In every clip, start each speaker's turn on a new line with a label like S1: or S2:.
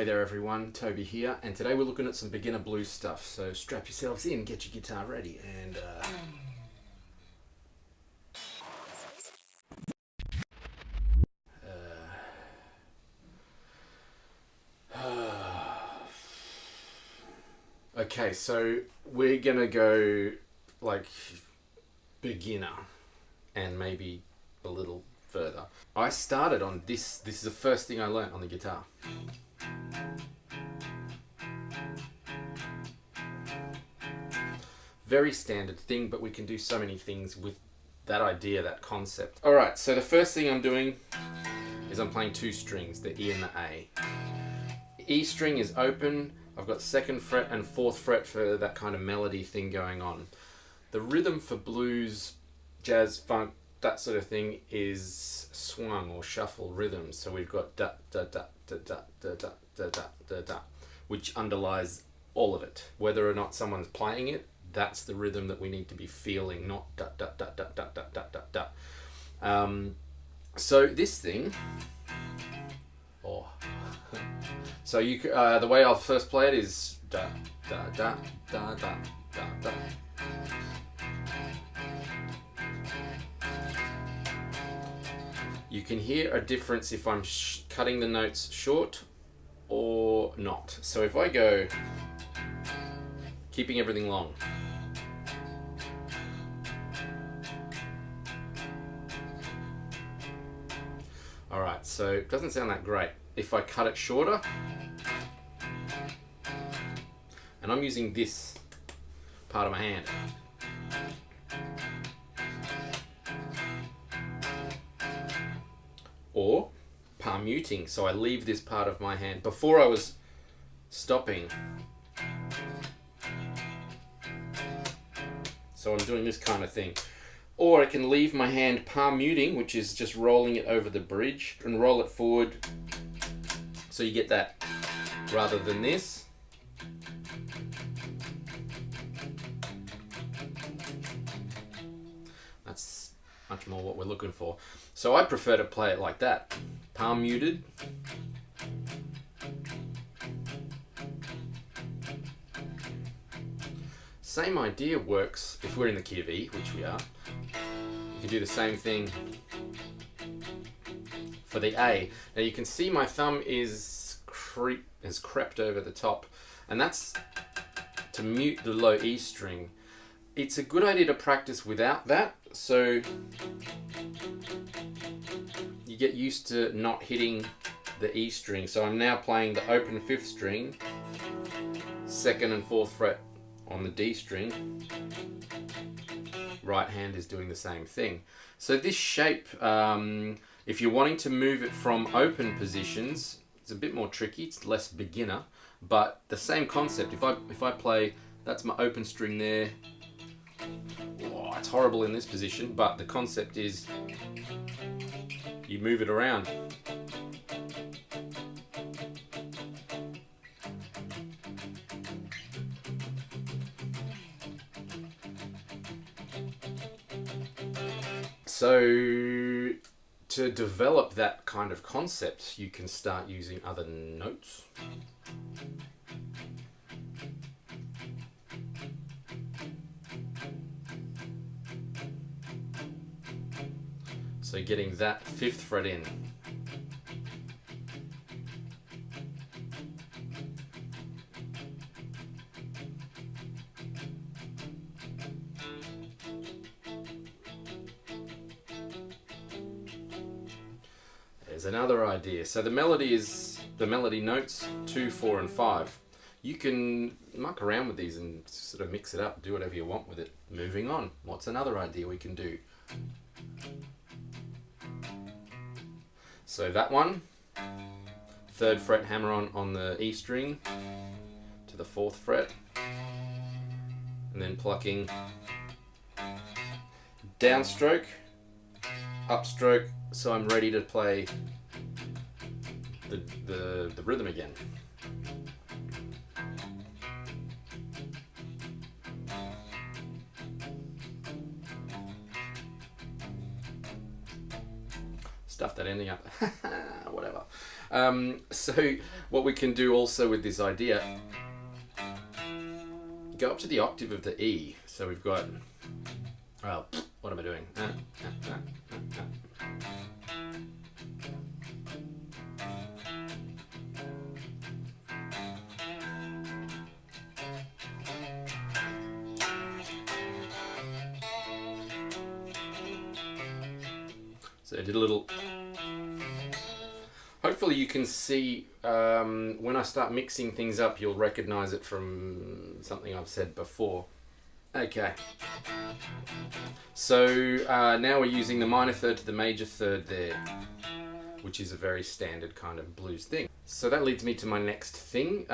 S1: Hey there everyone, Toby here, and today we're looking at some beginner blues stuff, so strap yourselves in, get your guitar ready, and okay, so we're gonna go like beginner and maybe a little further. I started on this is the first thing I learnt on the guitar. Very standard thing, but we can do so many things with that idea, that concept. Alright, so the first thing I'm doing is I'm playing two strings, the E and the A. E string is open, I've got 2nd fret and 4th fret for that kind of melody thing going on. The rhythm for blues, jazz, funk, that sort of thing is swung or shuffle rhythms. So we've got da da da da da da da da da da da, which underlies all of it. Whether or not someone's playing it, that's the rhythm that we need to be feeling, not da da da da da da da da da. So this thing, so you the way I'll first play it is da da da da da da da. You can hear a difference if I'm cutting the notes short or not. So if I go keeping everything long, alright, so it doesn't sound that great. If I cut it shorter, and I'm using this part of my hand, or palm muting, so I leave this part of my hand. Before I was stopping, so I'm doing this kind of thing. Or I can leave my hand palm muting, which is just rolling it over the bridge, and roll it forward, so you get that, rather than this. That's much more what we're looking for. So I prefer to play it like that, palm muted. Same idea works if we're in the key of E, which we are. You can do the same thing for the A. Now you can see my thumb has crept over the top, and that's to mute the low E string. It's a good idea to practice without that, so you get used to not hitting the E string. So I'm now playing the open 5th string, 2nd and 4th fret on the D string. Right hand is doing the same thing. So this shape, if you're wanting to move it from open positions, it's a bit more tricky, it's less beginner, but the same concept. If I play, that's my open string there. Oh, it's horrible in this position, but the concept is you move it around. So to develop that kind of concept, you can start using other notes. So getting that 5th fret in. There's another idea. So the melody is the melody notes 2, 4, and 5. You can muck around with these and sort of mix it up, do whatever you want with it. Moving on. What's another idea we can do? So that one, 3rd fret hammer on the E string to the 4th fret, and then plucking downstroke, upstroke, so I'm ready to play the rhythm again. Stuff that ending up, whatever. So what we can do also with this idea, go up to the octave of the E. So we've got, oh, what am I doing? So I did a little. Hopefully you can see when I start mixing things up, you'll recognize it from something I've said before. Okay. So now we're using the minor third to the major third there, which is a very standard kind of blues thing. So that leads me to my next thing.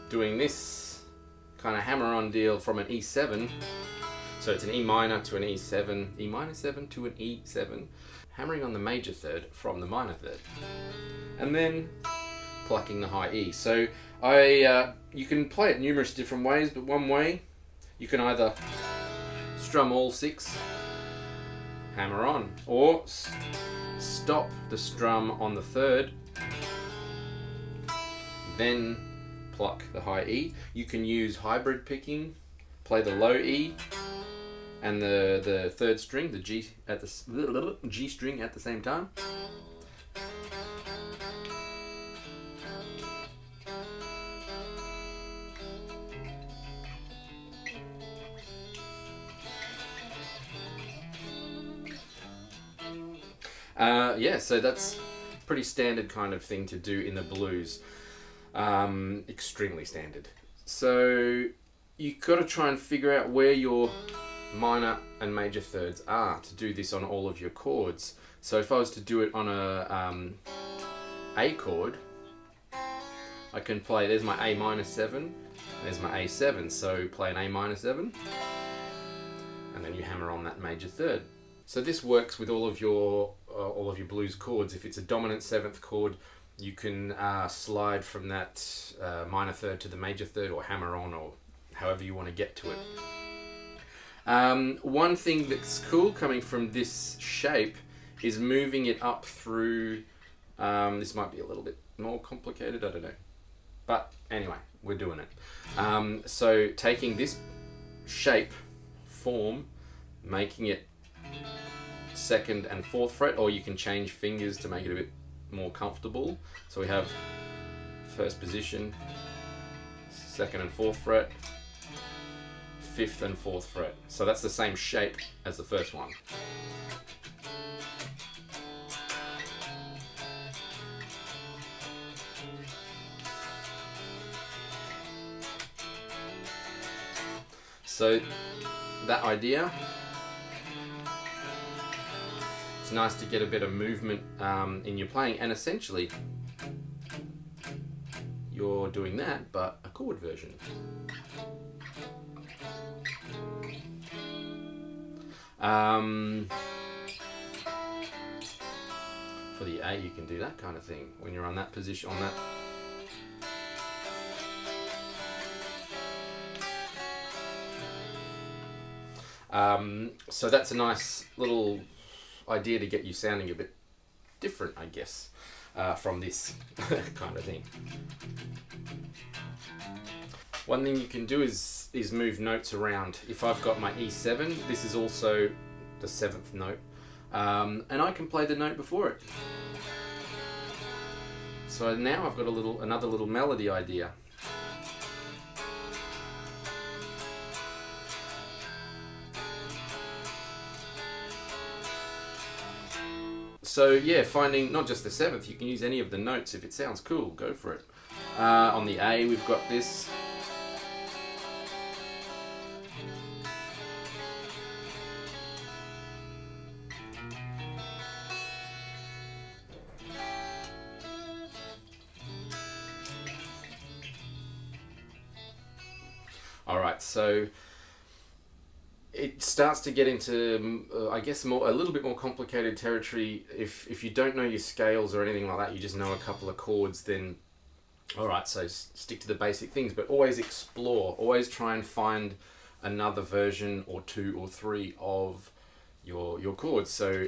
S1: Doing this kind of hammer-on deal from an E7. So it's an E minor to an E7, E minor 7 to an E7, hammering on the major third from the minor third, and then plucking the high E. So you can play it numerous different ways, but one way, you can either strum all 6, hammer on, or stop the strum on the third, then pluck the high E. You can use hybrid picking, play the low E, and the third string, the G string at the same time. Yeah, so that's pretty standard kind of thing to do in the blues. Extremely standard. So you've got to try and figure out where your minor and major thirds are to do this on all of your chords. So if I was to do it on a chord, I can play, there's my A minor 7, there's my A7, so play an A minor 7, and then you hammer on that major third. So this works with all of your blues chords. If it's a dominant 7th chord, you can slide from that minor third to the major third, or hammer on, or however you want to get to it. One thing that's cool coming from this shape is moving it up through, this might be a little bit more complicated, I don't know. But anyway, we're doing it. So taking this shape, form, making it 2nd and 4th fret, or you can change fingers to make it a bit more comfortable. So we have 1st position, 2nd and 4th fret, 5th and 4th fret. So that's the same shape as the first one. So that idea, it's nice to get a bit of movement in your playing, and essentially you're doing that but a chord version. For the A, you can do that kind of thing when you're on that position, on that. So that's a nice little idea to get you sounding a bit different, I guess, from this kind of thing. One thing you can do is move notes around. If I've got my E7, this is also the 7th note, and I can play the note before it. So now I've got another little melody idea. So yeah, finding not just the 7th, you can use any of the notes. If it sounds cool, go for it. On the A, we've got this. Alright, so it starts to get into, I guess, a little bit more complicated territory. If you don't know your scales or anything like that, you just know a couple of chords, then alright, so stick to the basic things, but always explore, always try and find another version or 2 or 3 of your chords. So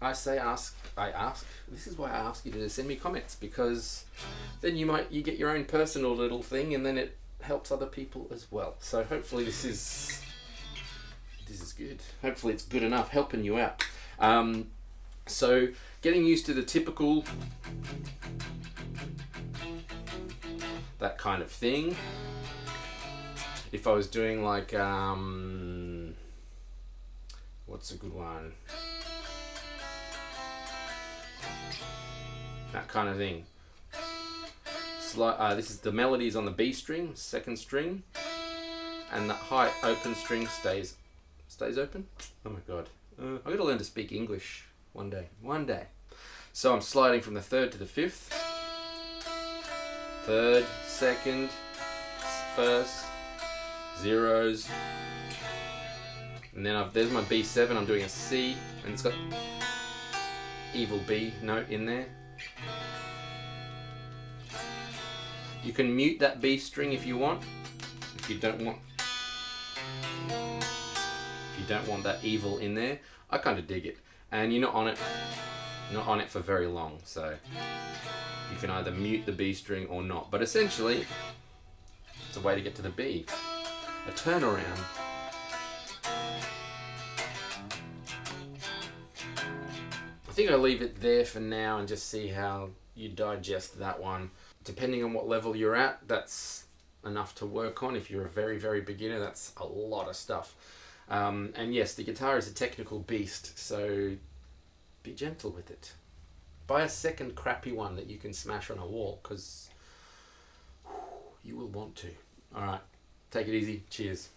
S1: I ask. This is why I ask you to send me comments, because then you get your own personal little thing, and then it helps other people as well. So hopefully this is good. Hopefully it's good enough helping you out. So getting used to the typical, that kind of thing. If I was doing like what's a good one? That kind of thing. This is the melodies on the B string, second string, and the high open string stays open. Oh my god, I'm gonna learn to speak English one day. So I'm sliding from the third to the fifth, third, second, first, zeros, and then there's my B7. I'm doing a C, and it's got evil B note in there. You can mute that B string if you want. If you don't want that evil in there. I kind of dig it. And you're not on it for very long, so you can either mute the B string or not. But essentially, it's a way to get to the B. A turnaround. I think I'll leave it there for now and just see how you digest that one. Depending on what level you're at, that's enough to work on. If you're a very, very beginner, that's a lot of stuff. And yes, the guitar is a technical beast, so be gentle with it. Buy a second crappy one that you can smash on a wall, because you will want to. Alright, take it easy. Cheers.